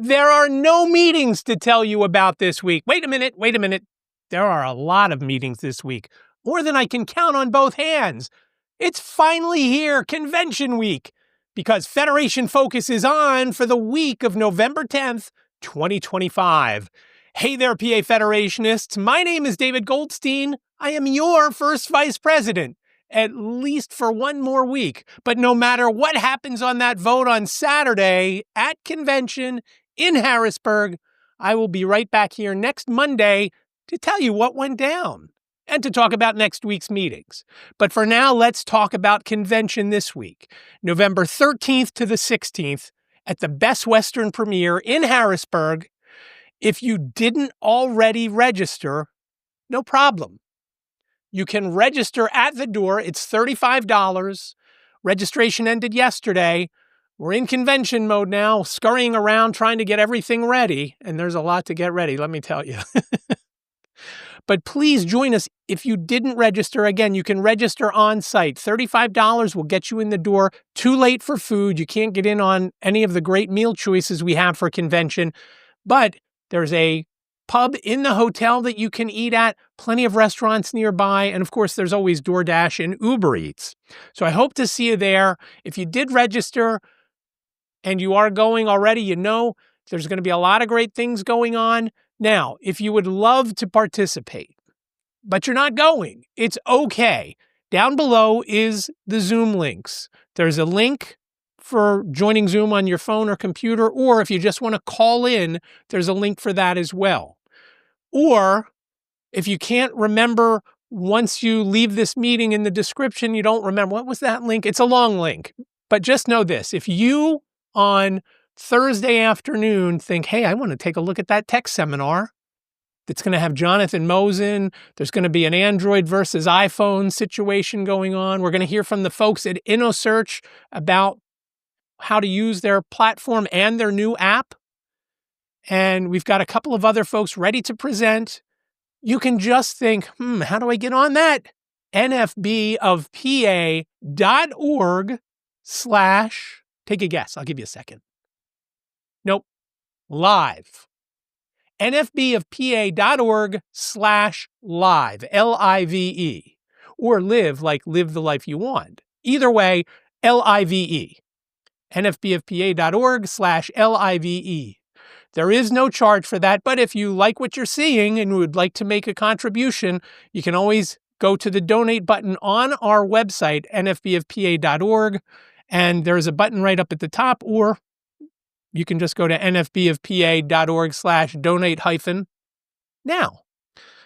There are no meetings to tell you about this week. Wait a minute. There are a lot of meetings this week, more than I can count on both hands. It's finally here, Convention Week, because Federation Focus is on for the week of November 10th, 2025. Hey there, PA Federationists. My name is David Goldstein. I am your first vice president, at least for one more week. But no matter what happens on that vote on Saturday at convention in Harrisburg, I will be right back here next Monday to tell you what went down and to talk about next week's meetings. But for now, let's talk about convention this week, November 13th to the 16th at the Best Western Premiere in Harrisburg. If you didn't already register, no problem. You can register at the door. It's $35. Registration ended yesterday. We're in convention mode now, scurrying around trying to get everything ready. And there's a lot to get ready, let me tell you. But please join us. If you didn't register, again, you can register on site. $35 will get you in the door. Too late for food. You can't get in on any of the great meal choices we have for convention. But there's a pub in the hotel that you can eat at, plenty of restaurants nearby, and of course, there's always DoorDash and Uber Eats. So I hope to see you there. If you did register and you are going already, you know there's going to be a lot of great things going on. Now, if you would love to participate, but you're not going, it's okay. Down below is the Zoom links. There's a link for joining Zoom on your phone or computer, or if you just want to call in, there's a link for that as well. Or if you can't remember, once you leave this meeting in the description, you don't remember, what was that link? It's a long link. But just know this, if you on Thursday afternoon think, hey, I want to take a look at that tech seminar that's going to have Jonathan Mosen, there's going to be an Android versus iPhone situation going on. We're going to hear from the folks at InnoSearch about how to use their platform and their new app. And we've got a couple of other folks ready to present. You can just think, how do I get on that? nfbofpa.org/ take a guess. I'll give you a second. Nope. Live. nfbofpa.org/live, L-I-V-E. Or live, like live the life you want. Either way, L-I-V-E. nfbofpa.org/live. There is no charge for that, but if you like what you're seeing and would like to make a contribution, you can always go to the donate button on our website, nfbofpa.org, and there's a button right up at the top, or you can just go to nfbofpa.org/donate-now.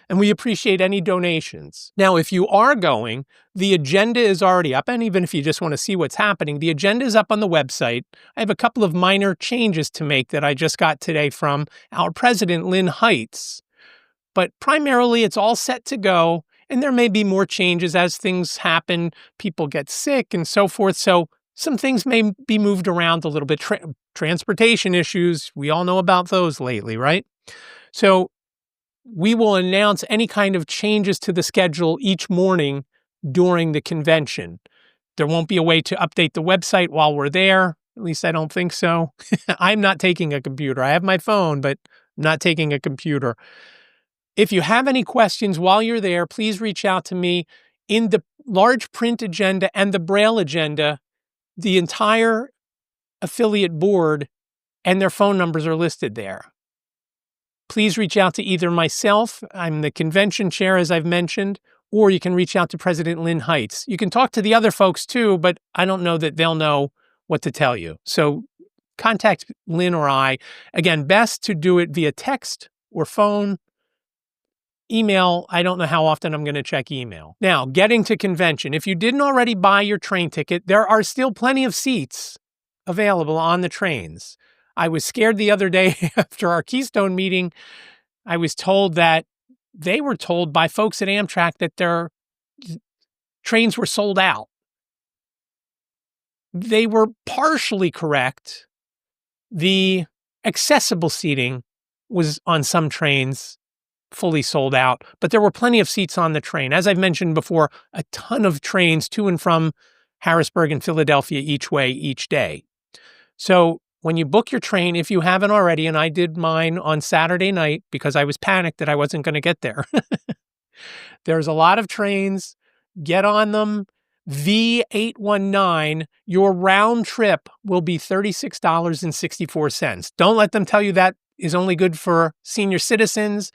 And we appreciate any donations. Now, if you are going, the agenda is already up. And even if you just want to see what's happening, the agenda is up on the website. I have a couple of minor changes to make that I just got today from our president, Lynn Heights. But primarily, it's all set to go. And there may be more changes as things happen. People get sick and so forth. So some things may be moved around a little bit. Transportation issues, we all know about those lately, right? So we will announce any kind of changes to the schedule each morning during the convention. There won't be a way to update the website while we're there. At least I don't think so. I'm not taking a computer. I have my phone, but I'm not taking a computer. If you have any questions while you're there, please reach out to me. In the large print agenda and the Braille agenda, the entire affiliate board and their phone numbers are listed there. Please reach out to either myself, I'm the convention chair, as I've mentioned, or you can reach out to President Lynn Heights. You can talk to the other folks too, but I don't know that they'll know what to tell you. So contact Lynn or I. Again, best to do it via text or phone. Email, I don't know how often I'm going to check email. Now, getting to convention. If you didn't already buy your train ticket, there are still plenty of seats available on the trains. I was scared the other day after our Keystone meeting. I was told that they were told by folks at Amtrak that their trains were sold out. They were partially correct. The accessible seating was on some trains fully sold out, but there were plenty of seats on the train. As I've mentioned before, a ton of trains to and from Harrisburg and Philadelphia each way, each day. So when you book your train, if you haven't already, and I did mine on Saturday night because I was panicked that I wasn't going to get there. There's a lot of trains. Get on them. V819, your round trip will be $36.64. Don't let them tell you that is only good for senior citizens.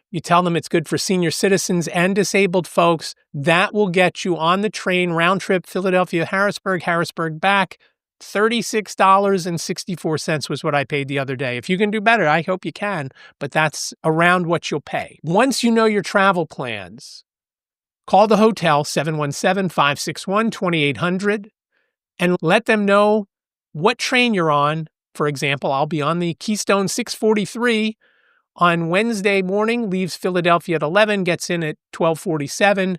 You tell them it's good for senior citizens and disabled folks. That will get you on the train, round trip, Philadelphia, Harrisburg back. $36.64 was what I paid the other day. If you can do better, I hope you can, but that's around what you'll pay. Once you know your travel plans, call the hotel 717-561-2800 and let them know what train you're on. For example, I'll be on the Keystone 643 on Wednesday morning, leaves Philadelphia at 11, gets in at 12:47.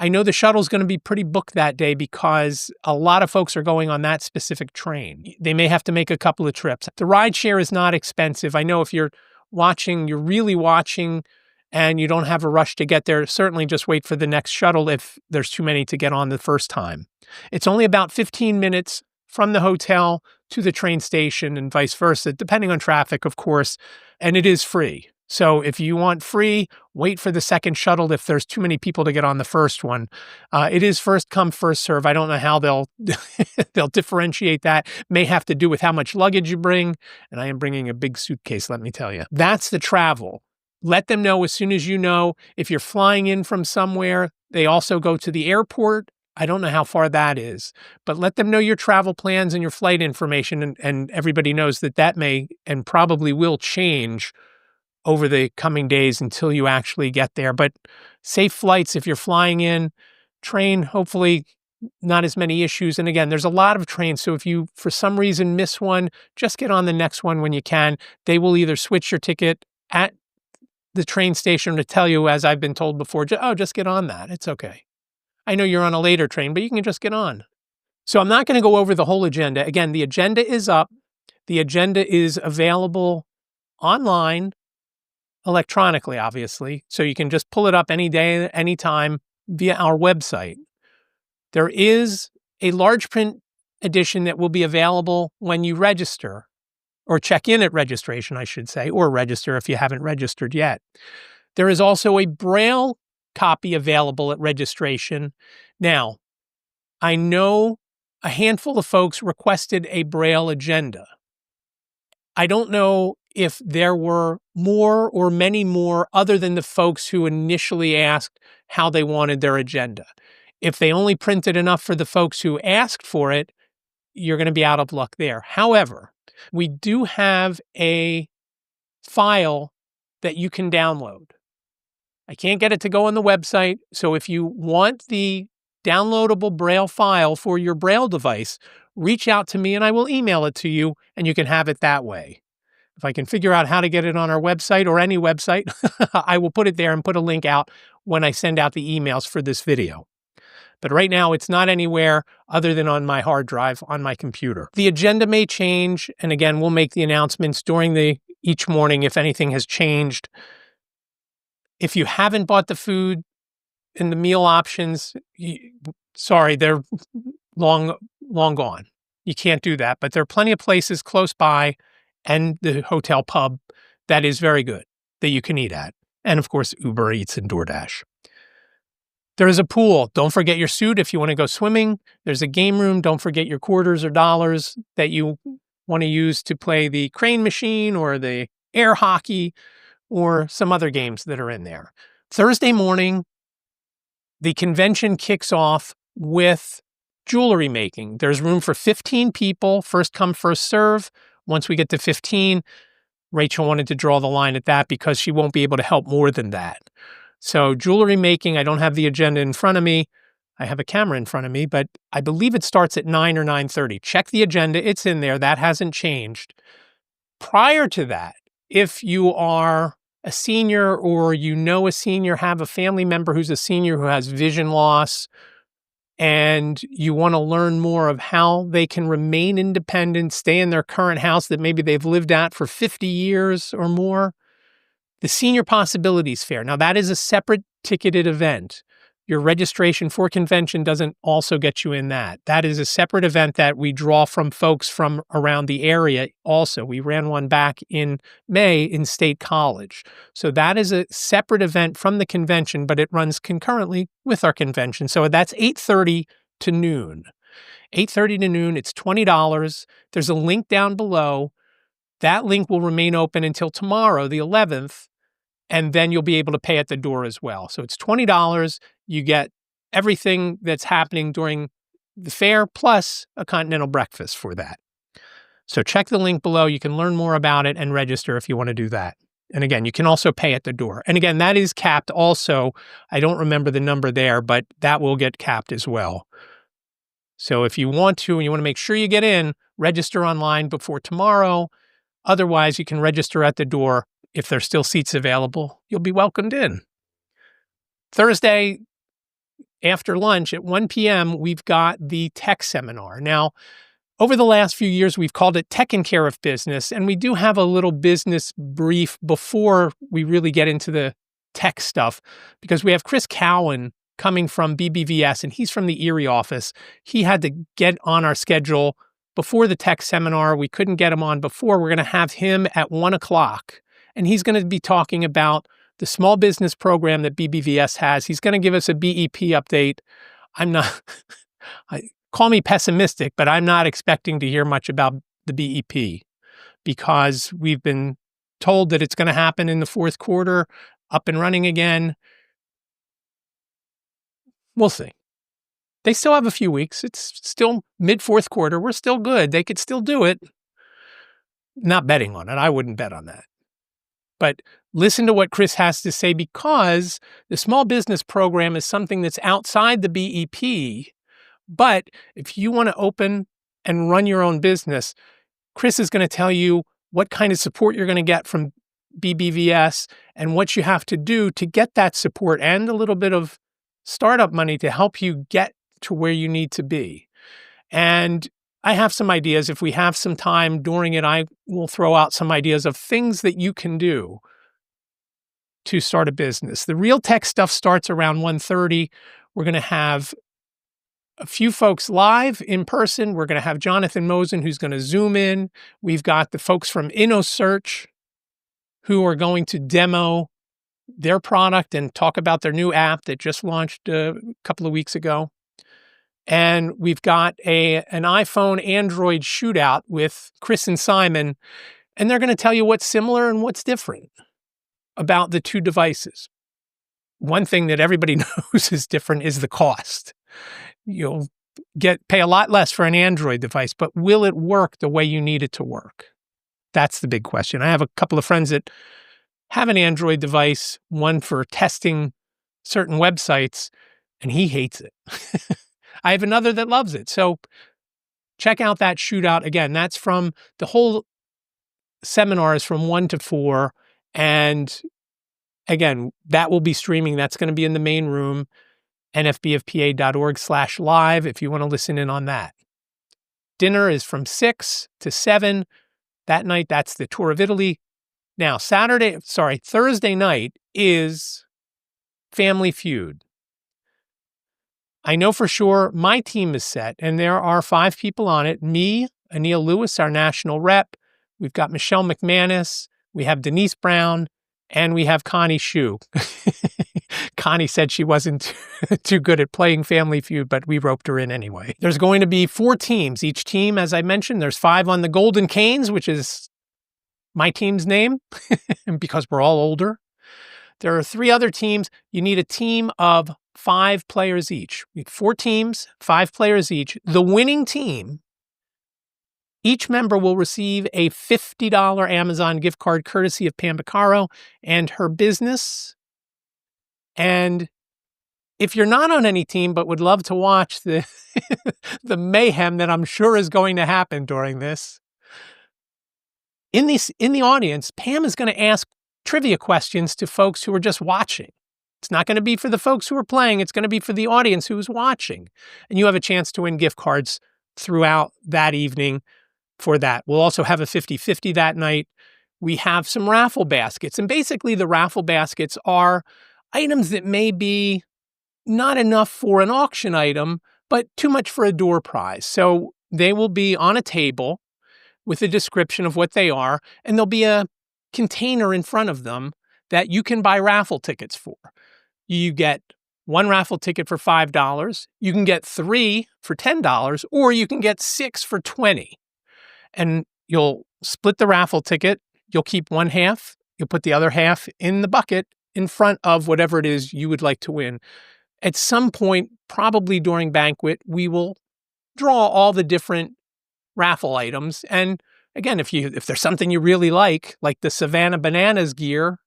I know the shuttle's going to be pretty booked that day because a lot of folks are going on that specific train. They may have to make a couple of trips. The rideshare is not expensive. I know if you're really watching, and you don't have a rush to get there, certainly just wait for the next shuttle if there's too many to get on the first time. It's only about 15 minutes from the hotel to the train station and vice versa, depending on traffic, of course, and it is free. So if you want free, wait for the second shuttle if there's too many people to get on the first one. It is first come, first serve. I don't know how they'll differentiate that. May have to do with how much luggage you bring, and I am bringing a big suitcase, let me tell you. That's the travel. Let them know as soon as you know. If you're flying in from somewhere, they also go to the airport. I don't know how far that is, but let them know your travel plans and your flight information, and everybody knows that may and probably will change over the coming days until you actually get there. But safe flights if you're flying in. Train, hopefully not as many issues. And again, there's a lot of trains, so if you for some reason miss one, just get on the next one when you can. They will either switch your ticket at the train station to tell you, as I've been told before, just get on that. It's okay. I know you're on a later train, but you can just get on. So I'm not going to go over the whole agenda. Again, the agenda is up. The agenda is available online, electronically, obviously. So you can just pull it up any day, anytime via our website. There is a large print edition that will be available when you register, or check in at registration, I should say, or register if you haven't registered yet. There is also a Braille copy available at registration. Now, I know a handful of folks requested a Braille agenda. I don't know if there were more or many more other than the folks who initially asked how they wanted their agenda. If they only printed enough for the folks who asked for it, you're going to be out of luck there. However, we do have a file that you can download. I can't get it to go on the website, so if you want the downloadable Braille file for your Braille device, reach out to me and I will email it to you, and you can have it that way. If I can figure out how to get it on our website or any website, I will put it there and put a link out when I send out the emails for this video. But right now, it's not anywhere other than on my hard drive on my computer. The agenda may change, and again, we'll make the announcements during each morning if anything has changed. If you haven't bought the food and the meal options, sorry, they're long gone. You can't do that, but there are plenty of places close by and the hotel pub that is very good that you can eat at. And of course, Uber Eats and DoorDash. There is a pool. Don't forget your suit if you want to go swimming. There's a game room. Don't forget your quarters or dollars that you want to use to play the crane machine or the air hockey or some other games that are in there. Thursday morning, the convention kicks off with jewelry making. There's room for 15 people, first come, first serve. Once we get to 15, Rachel wanted to draw the line at that because she won't be able to help more than that. So jewelry making, I don't have the agenda in front of me. I have a camera in front of me, but I believe it starts at 9 or 9:30. Check the agenda. It's in there. That hasn't changed. Prior to that, if you are a senior or you know a senior, have a family member who's a senior who has vision loss, and you want to learn more of how they can remain independent, stay in their current house that maybe they've lived at for 50 years or more, the Senior Possibilities Fair. Now, that is a separate ticketed event. Your registration for convention doesn't also get you in that. That is a separate event that we draw from folks from around the area also. We ran one back in May in State College. So that is a separate event from the convention, but it runs concurrently with our convention. So that's 8:30 to noon. 8:30 to noon, it's $20. There's a link down below. That link will remain open until tomorrow, the 11th, and then you'll be able to pay at the door as well. So it's $20. You get everything that's happening during the fair plus a continental breakfast for that. So check the link below. You can learn more about it and register if you want to do that. And again, you can also pay at the door. And again, that is capped also. I don't remember the number there, but that will get capped as well. So if you want to and you want to make sure you get in, register online before tomorrow. Otherwise, you can register at the door. If there's still seats available, you'll be welcomed in. Thursday, after lunch at 1 p.m., we've got the tech seminar. Now, over the last few years, we've called it Taking Care of Business, and we do have a little business brief before we really get into the tech stuff, because we have Chris Cowan coming from BBVS, and he's from the Erie office. He had to get on our schedule before the tech seminar. We couldn't get him on before. We're going to have him at 1 o'clock, and he's going to be talking about the small business program that BBVS has. He's going to give us a BEP update. Call me pessimistic, but I'm not expecting to hear much about the BEP because we've been told that it's going to happen in the fourth quarter, up and running again. We'll see. They still have a few weeks. It's still mid-fourth quarter. We're still good. They could still do it. Not betting on it. I wouldn't bet on that. But listen to what Chris has to say, because the small business program is something that's outside the BEP. But if you want to open and run your own business, Chris is going to tell you what kind of support you're going to get from BBVS and what you have to do to get that support and a little bit of startup money to help you get to where you need to be. And I have some ideas. If we have some time during it, I will throw out some ideas of things that you can do to start a business. The real tech stuff starts around 1:30. We're going to have a few folks live in person. We're going to have Jonathan Mosen, who's going to Zoom in. We've got the folks from InnoSearch who are going to demo their product and talk about their new app that just launched a couple of weeks ago. And we've got an iPhone Android shootout with Chris and Simon, and they're going to tell you what's similar and what's different about the two devices. One thing that everybody knows is different is the cost. You'll pay a lot less for an Android device, but will it work the way you need it to work? That's the big question. I have a couple of friends that have an Android device, one for testing certain websites, and he hates it. I have another that loves it. So check out that shootout. Again, that's from the whole seminar is from 1 to 4. And again, that will be streaming. That's going to be in the main room, nfbfpa.org/live if you want to listen in on that. Dinner is from 6 to 7. That night, that's the tour of Italy. Now, Thursday night is Family Feud. I know for sure my team is set, and there are 5 people on it. Me, Anil Lewis, our national rep. We've got Michelle McManus. We have Denise Brown, and we have Connie Shu. Connie said she wasn't too good at playing Family Feud, but we roped her in anyway. There's going to be 4 teams. Each team, as I mentioned, there's 5 on the Golden Canes, which is my team's name, because we're all older. There are 3 other teams. You need a team of 5 players each. We have 4 teams, 5 players each. The winning team, each member will receive a $50 Amazon gift card courtesy of Pam Beccaro and her business. And if you're not on any team but would love to watch the mayhem that I'm sure is going to happen during this, in the audience, Pam is going to ask trivia questions to folks who are just watching. It's not going to be for the folks who are playing. It's going to be for the audience who's watching. And you have a chance to win gift cards throughout that evening for that. We'll also have a 50-50 that night. We have some raffle baskets. And basically the raffle baskets are items that may be not enough for an auction item, but too much for a door prize. So they will be on a table with a description of what they are, and there'll be a container in front of them that you can buy raffle tickets for. You get one raffle ticket for $5, you can get 3 for $10, or you can get 6 for $20. And you'll split the raffle ticket, you'll keep one half, you'll put the other half in the bucket in front of whatever it is you would like to win. At some point, probably during banquet, we will draw all the different raffle items. And again, if there's something you really like the Savannah Bananas gear,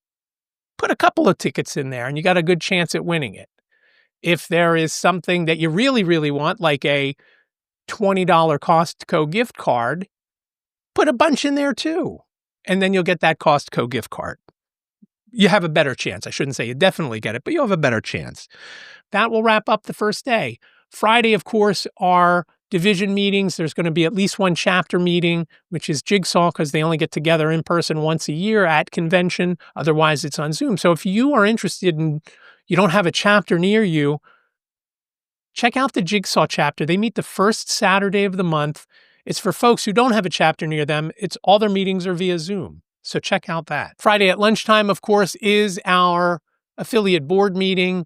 put a couple of tickets in there and you got a good chance at winning it. If there is something that you really, really want, like a $20 Costco gift card, put a bunch in there too. And then you'll get that Costco gift card. You have a better chance. I shouldn't say you definitely get it, but you'll have a better chance. That will wrap up the first day. Friday, of course, are division meetings. There's going to be at least one chapter meeting, which is Jigsaw, because they only get together in person once a year at convention. Otherwise, it's on Zoom. So if you are interested and you don't have a chapter near you, check out the Jigsaw chapter. They meet the first Saturday of the month. It's for folks who don't have a chapter near them. All their meetings are via Zoom. So check out that. Friday at lunchtime, of course, is our affiliate board meeting.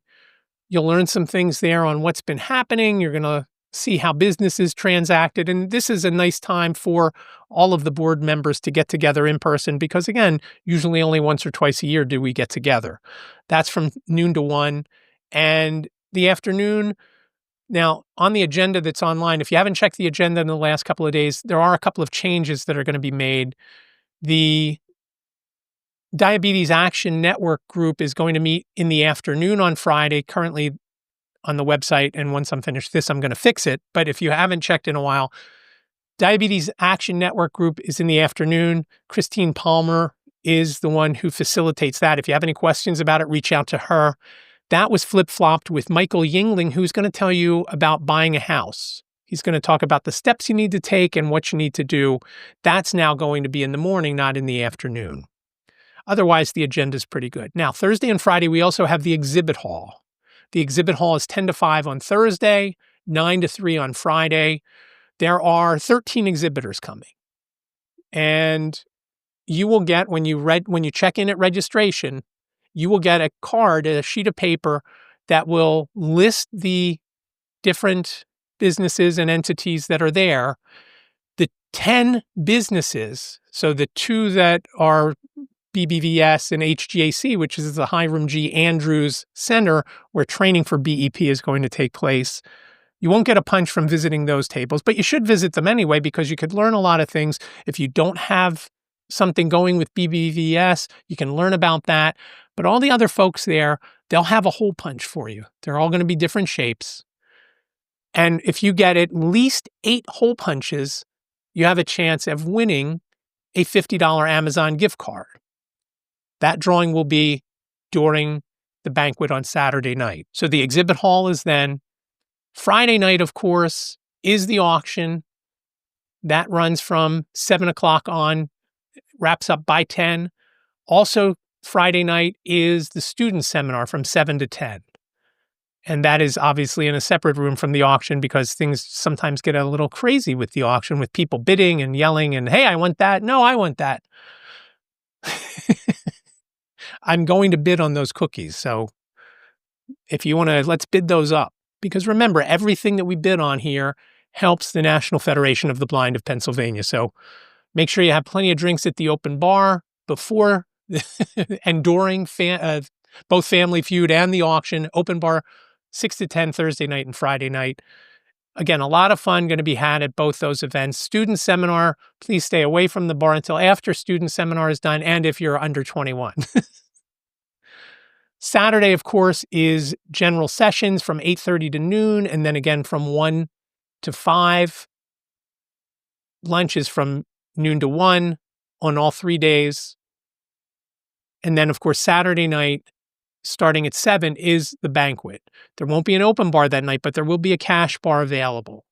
You'll learn some things there on what's been happening. You're going to see how business is transacted. And this is a nice time for all of the board members to get together in person because, again, usually only once or twice a year do we get together. That's from noon to 1. And the afternoon, now on the agenda that's online, if you haven't checked the agenda in the last couple of days, there are a couple of changes that are going to be made. The Diabetes Action Network group is going to meet in the afternoon on Friday, currently on the website. And once I'm finished this, I'm going to fix it. But if you haven't checked in a while, Diabetes Action Network group is in the afternoon. Christine Palmer is the one who facilitates that. If you have any questions about it, reach out to her. That was flip-flopped with Michael Yingling, who's going to tell you about buying a house. He's going to talk about the steps you need to take and what you need to do. That's now going to be in the morning, not in the afternoon. Otherwise, the agenda is pretty good. Now, Thursday and Friday, we also have the exhibit hall. The exhibit hall is 10 to 5 on Thursday, 9 to 3 on Friday. There are 13 exhibitors coming. And you will get, when you check in at registration, you will get a card, a sheet of paper that will list the different businesses and entities that are there. The 10 businesses, so the 2 that are BBVS and HGAC, which is the Hiram G. Andrews Center, where training for BEP is going to take place. You won't get a punch from visiting those tables, but you should visit them anyway because you could learn a lot of things. If you don't have something going with BBVS, you can learn about that. But all the other folks there, they'll have a hole punch for you. They're all going to be different shapes. And if you get at least 8 hole punches, you have a chance of winning a $50 Amazon gift card. That drawing will be during the banquet on Saturday night. So the exhibit hall is then. Friday night, of course, is the auction. That runs from 7 o'clock on, wraps up by 10. Also, Friday night is the student seminar from 7 to 10. And that is obviously in a separate room from the auction because things sometimes get a little crazy with the auction, with people bidding and yelling and, hey, I want that. No, I want that. I'm going to bid on those cookies. So if you want to, let's bid those up. Because remember, everything that we bid on here helps the National Federation of the Blind of Pennsylvania. So make sure you have plenty of drinks at the open bar before and during both Family Feud and the auction. Open bar 6 to 10 Thursday night and Friday night. Again, a lot of fun going to be had at both those events. Student seminar, please stay away from the bar until after student seminar is done and if you're under 21. Saturday, of course, is general sessions from 8:30 to noon, and then again from 1 to 5. Lunch is from noon to 1 on all 3 days. And then, of course, Saturday night, starting at 7, is the banquet. There won't be an open bar that night, but there will be a cash bar available.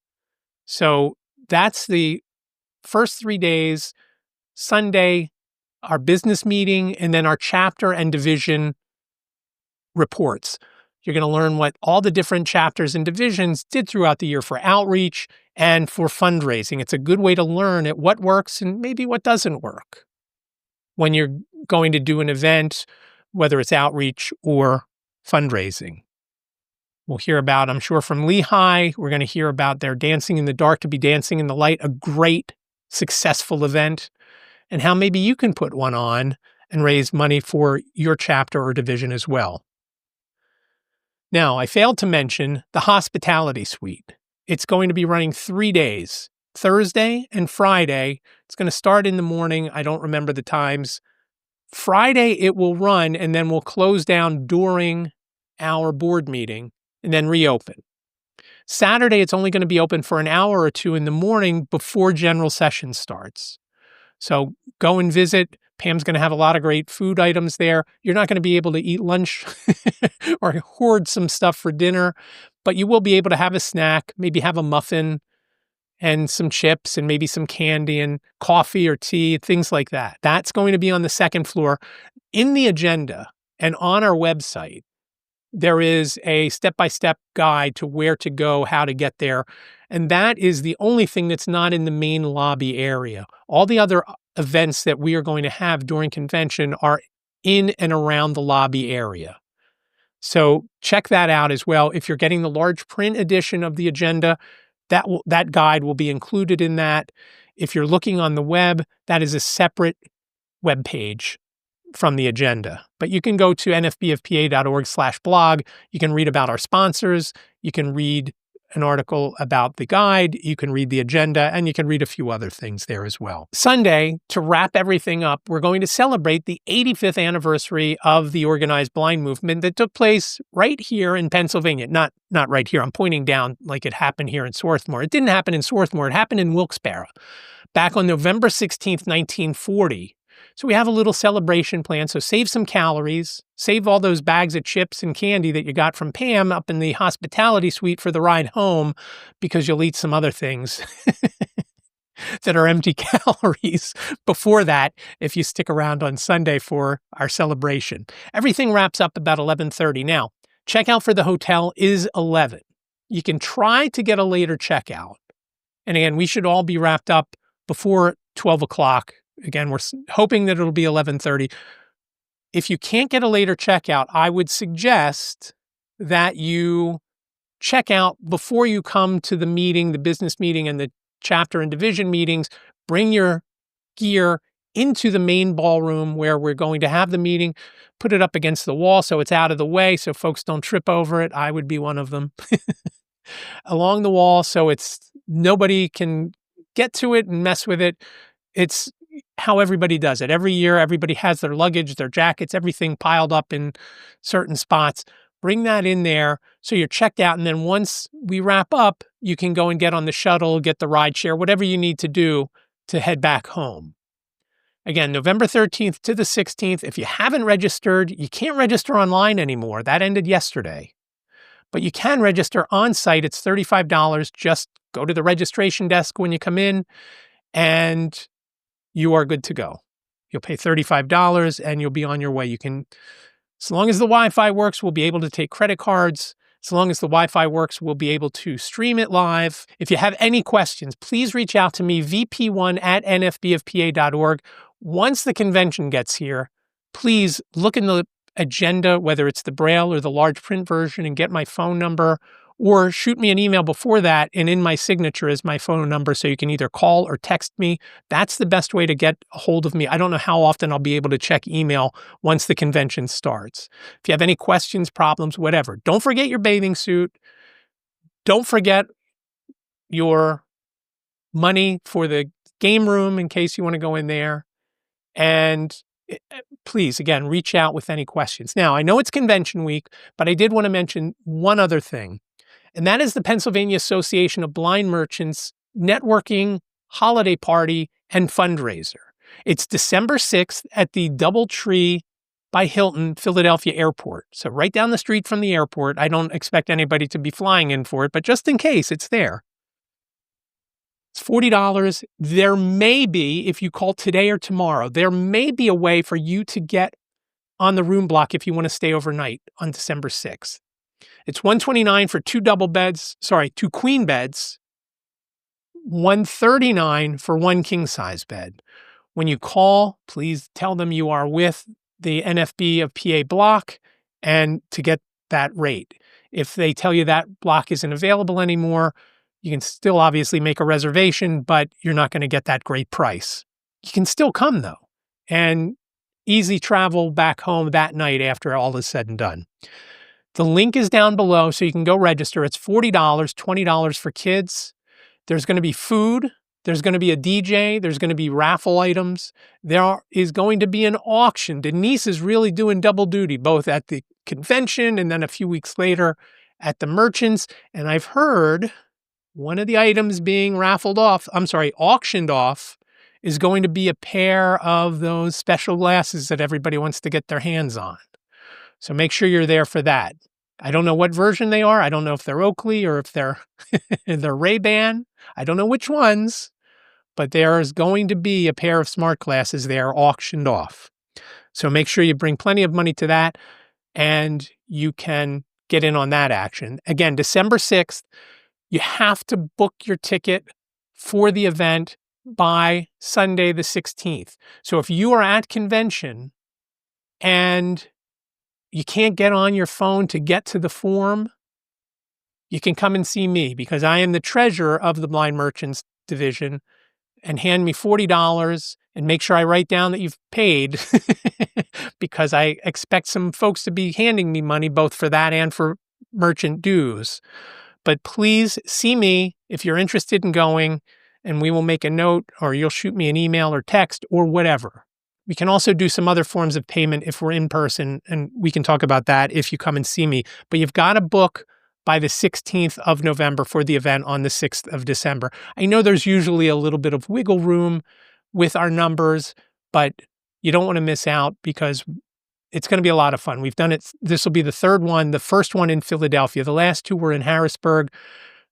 So that's the first 3 days. Sunday, our business meeting, and then our chapter and division reports. You're going to learn what all the different chapters and divisions did throughout the year for outreach and for fundraising. It's a good way to learn at what works and maybe what doesn't work when you're going to do an event, whether it's outreach or fundraising. We'll hear about, I'm sure, from Lehigh. We're going to hear about their Dancing in the Dark to be Dancing in the Light, a great, successful event, and how maybe you can put one on and raise money for your chapter or division as well. Now, I failed to mention the hospitality suite. It's going to be running 3 days, Thursday and Friday. It's going to start in the morning. I don't remember the times. Friday, it will run, and then we'll close down during our board meeting and then reopen. Saturday, it's only going to be open for an hour or two in the morning before general session starts. So go and visit. Pam's going to have a lot of great food items there. You're not going to be able to eat lunch or hoard some stuff for dinner, but you will be able to have a snack, maybe have a muffin and some chips and maybe some candy and coffee or tea, things like that. That's going to be on the second floor. In the agenda and on our website, there is a step-by-step guide to where to go, how to get there. And that is the only thing that's not in the main lobby area. All the other events that we are going to have during convention are in and around the lobby area. So check that out as well. If you're getting the large print edition of the agenda, that guide will be included in that. If you're looking on the web, that is a separate web page from the agenda. But you can go to nfbfpa.org/blog. You can read about our sponsors. You can read an article about the guide. You can read the agenda, and you can read a few other things there as well. Sunday, to wrap everything up, we're going to celebrate the 85th anniversary of the organized blind movement that took place right here in Pennsylvania. Not right here. I'm pointing down like it happened here in Swarthmore. It didn't happen in Swarthmore. It happened in Wilkes-Barre back on November 16th, 1940. So we have a little celebration plan. So save some calories, save all those bags of chips and candy that you got from Pam up in the hospitality suite for the ride home, because you'll eat some other things that are empty calories before that if you stick around on Sunday for our celebration. Everything wraps up about 11:30. Now, checkout for the hotel is 11. You can try to get a later checkout. And again, we should all be wrapped up before 12 o'clock. Again, we're hoping that it'll be 11:30. If you can't get a later checkout, I would suggest that you check out before you come to the meeting, the business meeting and the chapter and division meetings. Bring your gear into the main ballroom where we're going to have the meeting. Put it up against the wall so it's out of the way so folks don't trip over it. I would be one of them. Along the wall so nobody can get to it and mess with it. It's how everybody does it. Every year, everybody has their luggage, their jackets, everything piled up in certain spots. Bring that in there so you're checked out. And then once we wrap up, you can go and get on the shuttle, get the ride share, whatever you need to do to head back home. Again, November 13th to the 16th. If you haven't registered, you can't register online anymore. That ended yesterday. But you can register on site. It's $35. Just go to the registration desk when you come in and you are good to go. You'll pay $35 and you'll be on your way. You can, as long as the Wi-Fi works, we'll be able to take credit cards. As long as the Wi-Fi works, we'll be able to stream it live. If you have any questions, please reach out to me, vp1@nfbfpa.org. Once the convention gets here, please look in the agenda, whether it's the Braille or the large print version, and get my phone number, or shoot me an email before that, and in my signature is my phone number, so you can either call or text me. That's the best way to get a hold of me. I don't know how often I'll be able to check email once the convention starts. If you have any questions, problems, whatever, don't forget your bathing suit. Don't forget your money for the game room in case you want to go in there. And please, again, reach out with any questions. Now, I know it's convention week, but I did want to mention one other thing. And that is the Pennsylvania Association of Blind Merchants networking, holiday party, and fundraiser. It's December 6th at the DoubleTree by Hilton, Philadelphia Airport. So right down the street from the airport. I don't expect anybody to be flying in for it, but just in case, it's there. It's $40. There may be, if you call today or tomorrow, there may be a way for you to get on the room block if you want to stay overnight on December 6th. It's $129 for two queen beds, $139 for one king-size bed. When you call, please tell them you are with the NFB of PA block and to get that rate. If they tell you that block isn't available anymore, you can still obviously make a reservation, but you're not going to get that great price. You can still come, though, and easy travel back home that night after all is said and done. The link is down below, so you can go register. It's $40, $20 for kids. There's going to be food. There's going to be a DJ. There's going to be raffle items. There is going to be an auction. Denise is really doing double duty, both at the convention and then a few weeks later at the merchants. And I've heard one of the items being auctioned off is going to be a pair of those special glasses that everybody wants to get their hands on. So make sure you're there for that. I don't know what version they are. I don't know if they're Oakley or if they're they're Ray-Ban. I don't know which ones, but there is going to be a pair of smart glasses there auctioned off. So make sure you bring plenty of money to that and you can get in on that action. Again, December 6th, you have to book your ticket for the event by Sunday the 16th. So if you are at convention and you can't get on your phone to get to the form, you can come and see me because I am the treasurer of the Blind Merchants Division, and hand me $40 and make sure I write down that you've paid because I expect some folks to be handing me money both for that and for merchant dues. But please see me if you're interested in going, and we will make a note, or you'll shoot me an email or text or whatever. We can also do some other forms of payment if we're in person, and we can talk about that if you come and see me. But you've got to book by the 16th of November for the event on the 6th of December. I know there's usually a little bit of wiggle room with our numbers, but you don't want to miss out because it's going to be a lot of fun. We've done it. This will be the third one, the first one in Philadelphia. The last two were in Harrisburg.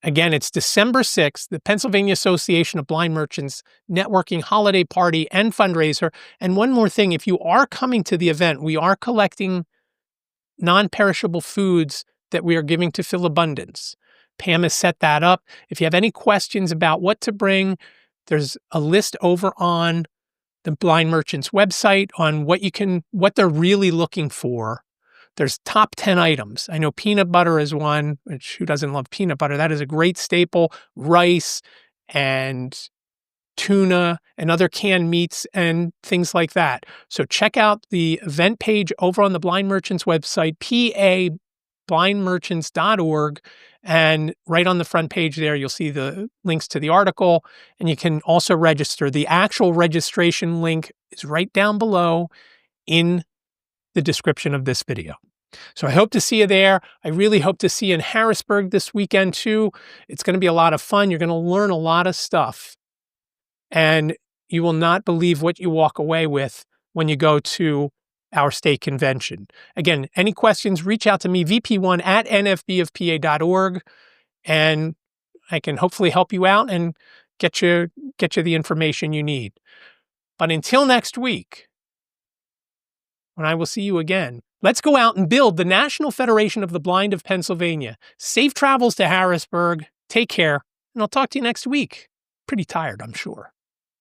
Again, it's December 6th, the Pennsylvania Association of Blind Merchants networking holiday party and fundraiser. And one more thing, if you are coming to the event, we are collecting non-perishable foods that we are giving to Philabundance. Pam has set that up. If you have any questions about what to bring, there's a list over on the Blind Merchants website on what they're really looking for. There's top 10 items. I know peanut butter is one, which who doesn't love peanut butter? That is a great staple. Rice and tuna and other canned meats and things like that. So check out the event page over on the Blind Merchants website, pablindmerchants.org. And right on the front page there, you'll see the links to the article, and you can also register. The actual registration link is right down below in the description of this video. So I hope to see you there. I really hope to see you in Harrisburg this weekend too. It's going to be a lot of fun. You're going to learn a lot of stuff, and you will not believe what you walk away with when you go to our state convention. Again, any questions, reach out to me, vp1@nfbofpa.org, and I can hopefully help you out and get you the information you need. But until next week, when I will see you again, let's go out and build the National Federation of the Blind of Pennsylvania. Safe travels to Harrisburg. Take care, and I'll talk to you next week. Pretty tired, I'm sure.